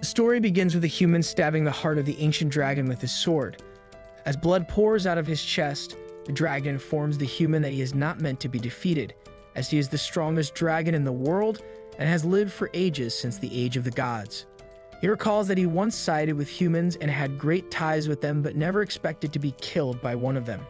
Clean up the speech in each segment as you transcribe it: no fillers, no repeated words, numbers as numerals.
The story begins with a human stabbing the heart of the ancient dragon with his sword. As blood pours out of his chest, the dragon informs the human that he is not meant to be defeated, as he is the strongest dragon in the world and has lived for ages since the age of the gods. He recalls that he once sided with humans and had great ties with them, but never expected to be killed by one of them.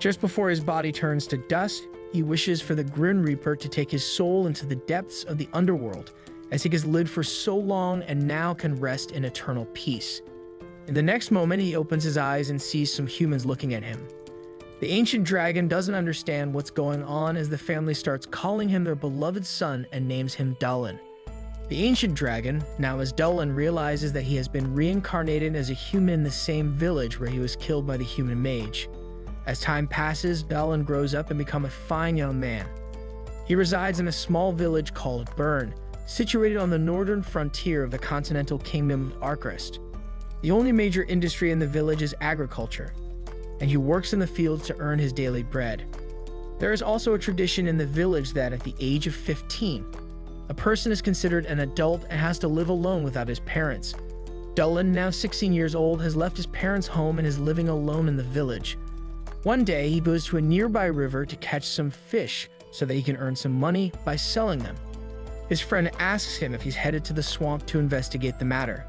Just before his body turns to dust, he wishes for the Grim Reaper to take his soul into the depths of the underworld, as he has lived for so long and now can rest in eternal peace. In the next moment, he opens his eyes and sees some humans looking at him. The ancient dragon doesn't understand what's going on as the family starts calling him their beloved son and names him Dalin. The ancient dragon, now as Dalin, realizes that he has been reincarnated as a human in the same village where he was killed by the human mage. As time passes, Dalin grows up and becomes a fine young man. He resides in a small village called Bern, situated on the northern frontier of the continental kingdom of Arkrest. The only major industry in the village is agriculture, and he works in the fields to earn his daily bread. There is also a tradition in the village that at the age of 15, a person is considered an adult and has to live alone without his parents. Dalin, now 16 years old, has left his parents' home and is living alone in the village. One day, he goes to a nearby river to catch some fish so that he can earn some money by selling them. His friend asks him if he's headed to the swamp to investigate the matter.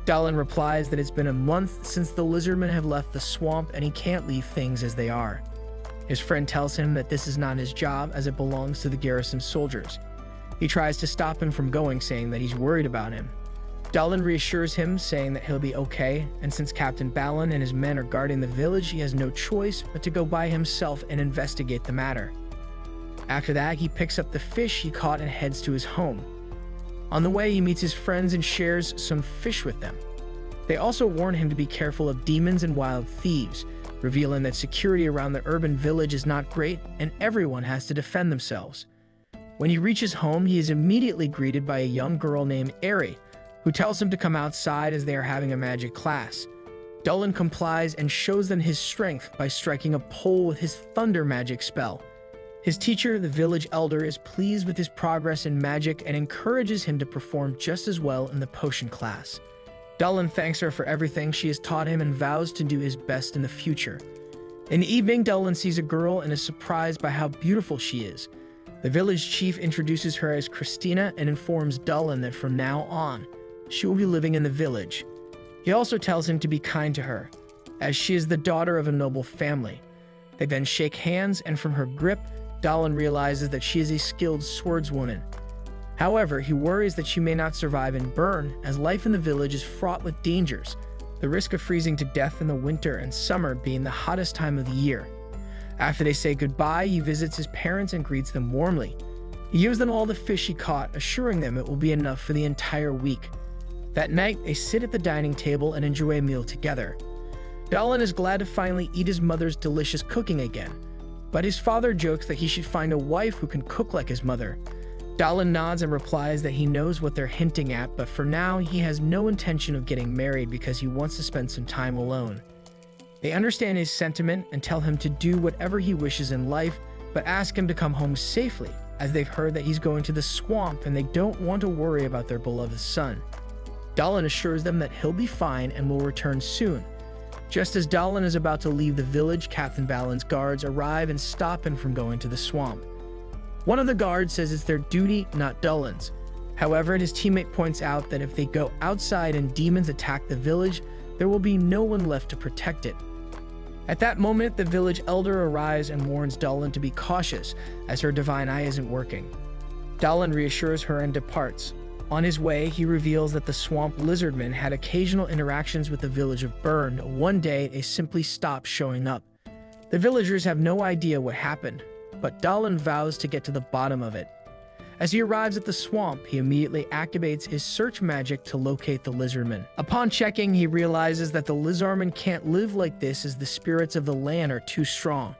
Dalin replies that it's been a month since the lizardmen have left the swamp and he can't leave things as they are. His friend tells him that this is not his job as it belongs to the garrison soldiers. He tries to stop him from going, saying that he's worried about him. Dalin reassures him, saying that he'll be okay, and since Captain Balin and his men are guarding the village, he has no choice but to go by himself and investigate the matter. After that, he picks up the fish he caught and heads to his home. On the way, he meets his friends and shares some fish with them. They also warn him to be careful of demons and wild thieves, revealing that security around the urban village is not great and everyone has to defend themselves. When he reaches home, he is immediately greeted by a young girl named Eri, who tells him to come outside as they are having a magic class. Dalin complies and shows them his strength by striking a pole with his thunder magic spell. His teacher, the village elder, is pleased with his progress in magic and encourages him to perform just as well in the potion class. Dalin thanks her for everything she has taught him and vows to do his best in the future. In the evening, Dalin sees a girl and is surprised by how beautiful she is. The village chief introduces her as Christina and informs Dalin that from now on, she will be living in the village. He also tells him to be kind to her, as she is the daughter of a noble family. They then shake hands, and from her grip, Dalin realizes that she is a skilled swordswoman. However, he worries that she may not survive in Bern, as life in the village is fraught with dangers, the risk of freezing to death in the winter and summer being the hottest time of the year. After they say goodbye, he visits his parents and greets them warmly. He gives them all the fish he caught, assuring them it will be enough for the entire week. That night, they sit at the dining table and enjoy a meal together. Dalin is glad to finally eat his mother's delicious cooking again, but his father jokes that he should find a wife who can cook like his mother. Dalin nods and replies that he knows what they're hinting at, but for now, he has no intention of getting married because he wants to spend some time alone. They understand his sentiment and tell him to do whatever he wishes in life, but ask him to come home safely, as they've heard that he's going to the swamp and they don't want to worry about their beloved son. Dalin assures them that he'll be fine and will return soon. Just as Dalin is about to leave the village, Captain Balin's guards arrive and stop him from going to the swamp. One of the guards says it's their duty, not Dalin's. However, his teammate points out that if they go outside and demons attack the village, there will be no one left to protect it. At that moment, the village elder arrives and warns Dalin to be cautious, as her divine eye isn't working. Dalin reassures her and departs. On his way, he reveals that the swamp lizardmen had occasional interactions with the village of Bern. One day, they simply stopped showing up. The villagers have no idea what happened, but Dalin vows to get to the bottom of it. As he arrives at the swamp, he immediately activates his search magic to locate the lizardmen. Upon checking, he realizes that the lizardmen can't live like this as the spirits of the land are too strong.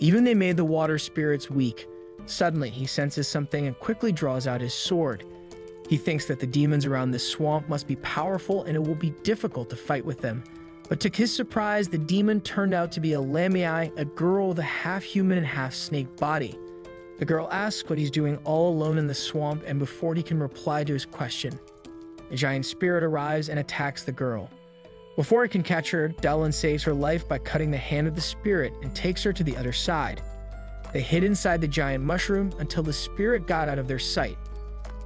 Even they made the water spirits weak. Suddenly, he senses something and quickly draws out his sword. He thinks that the demons around this swamp must be powerful and it will be difficult to fight with them. But to his surprise, the demon turned out to be a Lamii, a girl with a half-human and half-snake body. The girl asks what he's doing all alone in the swamp, and before he can reply to his question, a giant spirit arrives and attacks the girl. Before it can catch her, Dylan saves her life by cutting the hand of the spirit and takes her to the other side. They hid inside the giant mushroom until the spirit got out of their sight.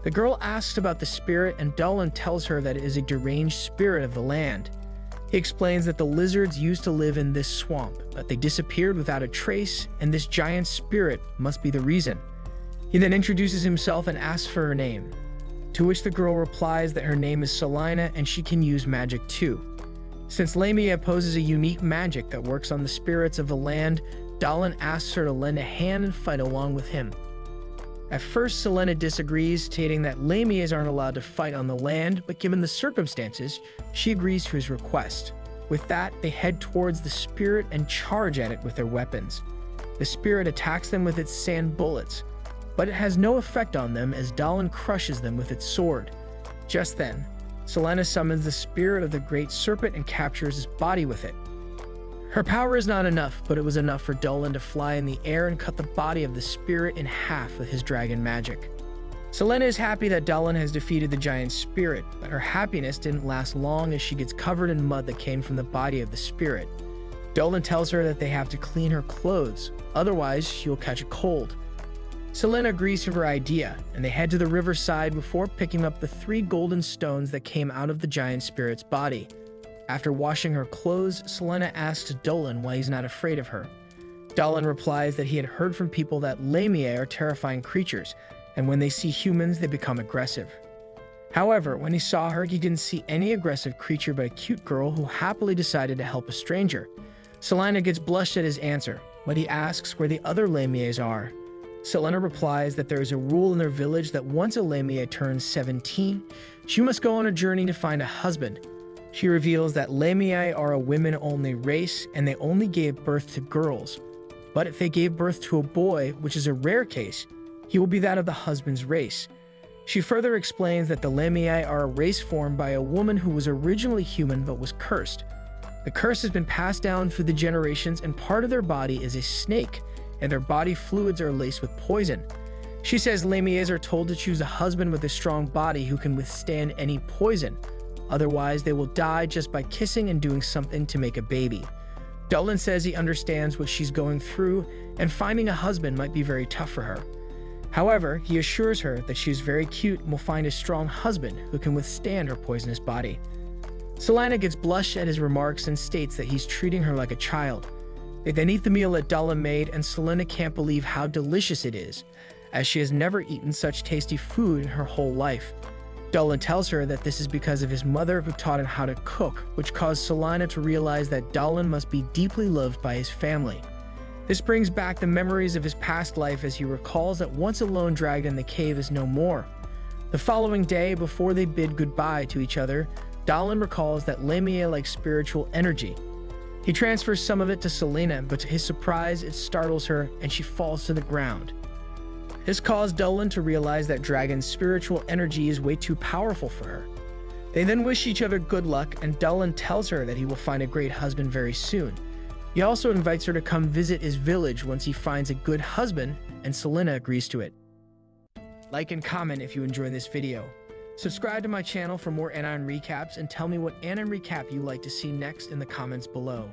The girl asks about the spirit, and Dylan tells her that it is a deranged spirit of the land. He explains that the lizards used to live in this swamp, but they disappeared without a trace, and this giant spirit must be the reason. He then introduces himself and asks for her name, to which the girl replies that her name is Selina and she can use magic too. Since Lamia poses a unique magic that works on the spirits of the land, Dylan asks her to lend a hand and fight along with him. At first, Selena disagrees, stating that Lamias aren't allowed to fight on the land, but given the circumstances, she agrees to his request. With that, they head towards the spirit and charge at it with their weapons. The spirit attacks them with its sand bullets, but it has no effect on them as Dylan crushes them with its sword. Just then, Selena summons the spirit of the great serpent and captures his body with it. Her power is not enough, but it was enough for Dylan to fly in the air and cut the body of the spirit in half with his dragon magic. Selena is happy that Dylan has defeated the giant spirit, but her happiness didn't last long as she gets covered in mud that came from the body of the spirit. Dylan tells her that they have to clean her clothes, otherwise she will catch a cold. Selena agrees to her idea, and they head to the riverside before picking up the 3 golden stones that came out of the giant spirit's body. After washing her clothes, Selena asks Dylan why he's not afraid of her. Dylan replies that he had heard from people that Lamia are terrifying creatures, and when they see humans, they become aggressive. However, when he saw her, he didn't see any aggressive creature but a cute girl who happily decided to help a stranger. Selena gets blushed at his answer, but he asks where the other Lamias are. Selena replies that there is a rule in their village that once a Lamia turns 17, she must go on a journey to find a husband. She reveals that Lamia are a women-only race and they only gave birth to girls. But if they gave birth to a boy, which is a rare case, he will be that of the husband's race. She further explains that the Lamia are a race formed by a woman who was originally human but was cursed. The curse has been passed down through the generations, and part of their body is a snake, and their body fluids are laced with poison. She says Lamias are told to choose a husband with a strong body who can withstand any poison. Otherwise, they will die just by kissing and doing something to make a baby. Dylan says he understands what she's going through, and finding a husband might be very tough for her. However, he assures her that she is very cute and will find a strong husband who can withstand her poisonous body. Selena gets blushed at his remarks and states that he's treating her like a child. They then eat the meal that Dylan made, and Selena can't believe how delicious it is, as she has never eaten such tasty food in her whole life. Dylan tells her that this is because of his mother who taught him how to cook, which caused Selena to realize that Dylan must be deeply loved by his family. This brings back the memories of his past life as he recalls that once a lone dragon in the cave is no more. The following day, before they bid goodbye to each other, Dylan recalls that Lamia likes spiritual energy. He transfers some of it to Selena, but to his surprise, it startles her and she falls to the ground. This caused Dylan to realize that Dragon's spiritual energy is way too powerful for her. They then wish each other good luck, and Dylan tells her that he will find a great husband very soon. He also invites her to come visit his village once he finds a good husband, and Selena agrees to it. Like and comment if you enjoyed this video. Subscribe to my channel for more anime recaps, and tell me what anime recap you'd like to see next in the comments below.